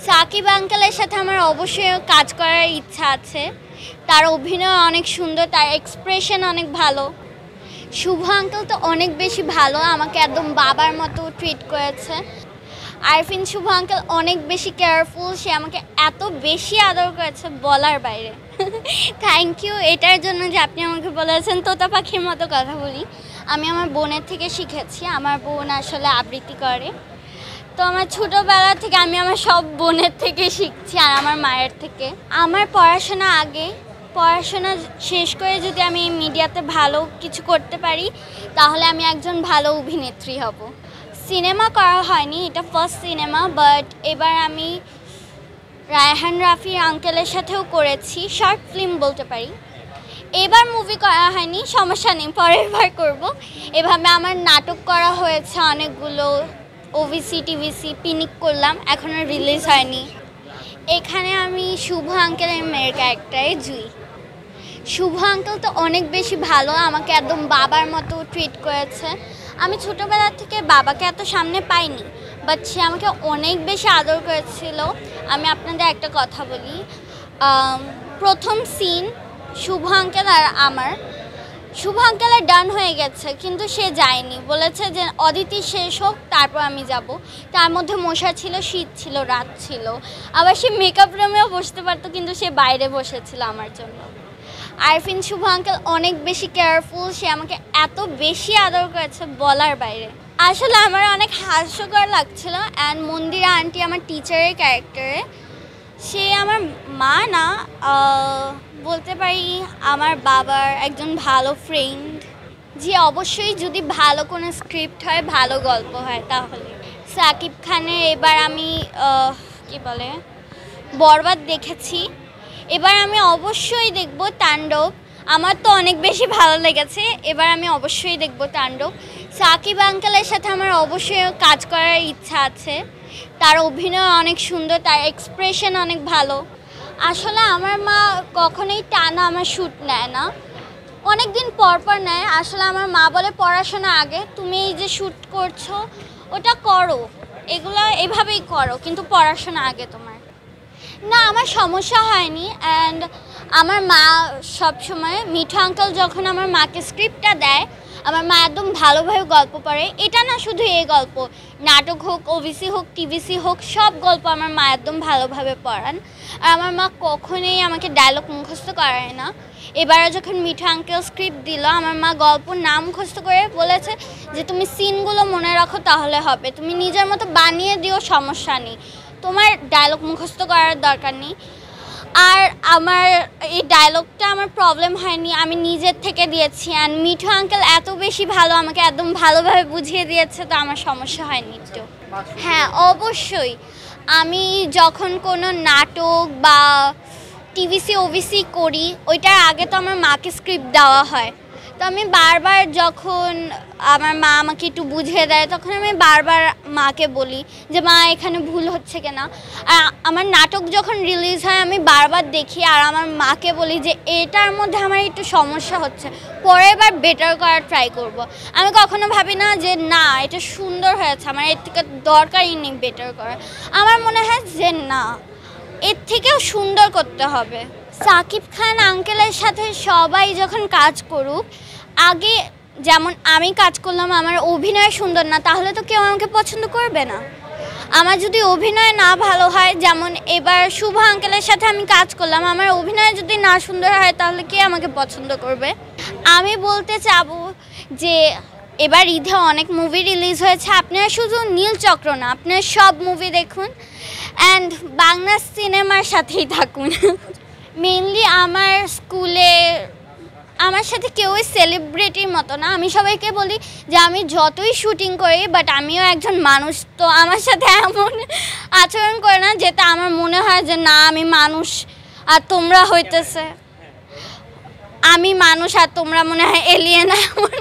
সাকিব আঙ্কেলের সাথে আমার অবশ্যই কাজ করার ইচ্ছা আছে। তার অভিনয় অনেক সুন্দর, তার এক্সপ্রেশন অনেক ভালো। শুভ আঙ্কেল তো অনেক বেশি ভালো, আমাকে একদম বাবার মতো ট্রিট করেছে। আরফিন শুভ আঙ্কেল অনেক বেশি কেয়ারফুল, সে আমাকে এত বেশি আদর করেছে বলার বাইরে। থ্যাংক ইউ এটার জন্য যে আপনি আমাকে বলেছেন তোতা পাখির মতো কথা বলি। আমি আমার বোনের থেকে শিখেছি, আমার বোন আসলে আবৃত্তি করে। তো আমার ছোটোবেলা থেকে আমি আমার সব বোনের থেকে শিখছি আর আমার মায়ের থেকে। আমার পড়াশোনা শেষ করে যদি আমি মিডিয়াতে ভালো কিছু করতে পারি তাহলে আমি একজন ভালো অভিনেত্রী হব। সিনেমা করা হয়নি, এটা ফার্স্ট সিনেমা, বাট এবার আমি রায়হান রাফি আঙ্কেলের সাথেও করেছি, শর্ট ফিল্ম বলতে পারি। এবার মুভি করা হয়নি, সমস্যা নেই, পরের বার করবো। এভাবে আমার নাটক করা হয়েছে অনেকগুলো, ওভিসি টিভিসি পিনিক করলাম, এখনও রিলিজ হয়নি। এখানে আমি শুভ আঙ্কেলের মেয়ের ক্যারেক্টারে জুই। শুভ আঙ্কেল তো অনেক বেশি ভালো, আমাকে একদম বাবার মতো ট্রিট করেছে। আমি ছোটোবেলা থেকে বাবাকে এত সামনে পাইনি, বাট সে আমাকে অনেক বেশি আদর করেছিল। আমি আপনাদের একটা কথা বলি, প্রথম সিন শুভ আঙ্কেল আর আমার, শুভ আঙ্কেলের ডান হয়ে গেছে কিন্তু সে যায়নি, বলেছে যে অদিতি শেষ হোক তারপর আমি যাব। তার মধ্যে মশা ছিল, শীত ছিল, রাত ছিল, আবার সে মেকআপ রুমেও বসতে পারতো কিন্তু সে বাইরে বসেছিল আমার জন্য। আরফিন শুভ আঙ্কেল অনেক বেশি কেয়ারফুল, সে আমাকে এত বেশি আদর করেছে বলার বাইরে। আসলে আমার অনেক হাস্যকর লাগছিল। অ্যান্ড মন্দিরা আন্টি আমার টিচারের ক্যারেক্টারে, সে আমার মা না বলতে পারি, আমার বাবার একজন ভালো ফ্রেন্ড। যে অবশ্যই যদি ভালো কোনো স্ক্রিপ্ট হয়, ভালো গল্প হয় তাহলে। সাকিব খানের এবার আমি বরবাদ দেখেছি, এবার আমি অবশ্যই দেখব তাণ্ডব। আমার তো অনেক বেশি ভালো লেগেছে, এবার আমি অবশ্যই দেখব তাণ্ডব। সাকিব আঙ্কেলের সাথে আমার অবশ্যই কাজ করার ইচ্ছা আছে। তার অভিনয় অনেক সুন্দর, তার এক্সপ্রেশন অনেক ভালো। আসলে আমার মা কখনোই টানা আমার শ্যুট নেয় না, অনেক দিন পর পর নেয়। আসলে আমার মা বলে পড়াশোনা আগে, তুমি এই যে শ্যুট করছো ওটা করো, এগুলো এভাবেই করো, কিন্তু পড়াশোনা আগে তোমার। না, আমার সমস্যা হয়নি। অ্যান্ড আমার মা সবসময়, মিঠু আঙ্কেল যখন আমার মাকে স্ক্রিপ্টটা দেয়, আমার মা একদম ভালোভাবে গল্প পড়ে। এটা না শুধু এই গল্প, নাটক হোক, ওভিসি হোক, টিভিসি হোক, সব গল্প আমার মা একদম ভালোভাবে পড়ান। আর আমার মা কখনোই আমাকে ডায়লগ মুখস্থ করায় না। এবারে যখন মিঠু আঙ্কেল স্ক্রিপ্ট দিল, আমার মা গল্প না মুখস্থ করে বলেছে যে তুমি সিনগুলো মনে রাখো তাহলে হবে, তুমি নিজের মতো বানিয়ে দিও, সমস্যা নেই, তোমার ডায়লগ মুখস্থ করার দরকার নেই। আর আমার এই ডায়লগটা আমার প্রবলেম হয়নি, আমি নিজের থেকে দিয়েছি। অ্যান্ড মিঠু আঙ্কেল এত বেশি ভালো, আমাকে একদম ভালোভাবে বুঝিয়ে দিয়েছে, তো আমার সমস্যা হয়নি একটু। হ্যাঁ, অবশ্যই। আমি যখন কোনো নাটক বা টিভিসি ওভিসি করি, ওইটার আগে তো আমার মাকে স্ক্রিপ্ট দেওয়া হয়। তো আমি বারবার, যখন আমার মা আমাকে একটু বুঝিয়ে দেয়, তখন আমি বারবার মাকে বলি যে মা এখানে ভুল হচ্ছে কিনা। আর আমার নাটক যখন রিলিজ হয় আমি বারবার দেখি আর আমার মাকে বলি যে এটার মধ্যে আমার একটু সমস্যা হচ্ছে, পরের বার বেটার করার ট্রাই করব। আমি কখনো ভাবি না যে না এটা সুন্দর হয়েছে, আমার এর থেকে দরকারই নেই বেটার করার। আমার মনে হয় যে না, এর থেকেও সুন্দর করতে হবে। সাকিব খান আঙ্কেলের সাথে সবাই যখন কাজ করুক, আগে যেমন আমি কাজ করলাম, আমার অভিনয় সুন্দর না, তাহলে তো কেউ আমাকে পছন্দ করবে না। আমার যদি অভিনয় না ভালো হয়, যেমন এবার শুভ আঙ্কেলের সাথে আমি কাজ করলাম, আমার অভিনয় যদি না সুন্দর হয় তাহলে কে আমাকে পছন্দ করবে। আমি বলতে চাবো যে এবার ঈদে অনেক মুভি রিলিজ হয়েছে, আপনারা শুধু নীলচক্র না, আপনারা সব মুভি দেখুন অ্যান্ড বাংলা সিনেমার সাথেই থাকুন। মেইনলি আমার স্কুলে আমার সাথে কেউই সেলিব্রিটির মতো না, আমি সবাইকে বলি যে আমি যতই শুটিং করি বাট আমিও একজন মানুষ, তো আমার সাথে এমন আচরণ করে না যেটা আমার মনে হয় যে না আমি মানুষ আর তোমরা হইতেছে, আমি মানুষ আর তোমরা মনে হয় এলিয়েন। এমন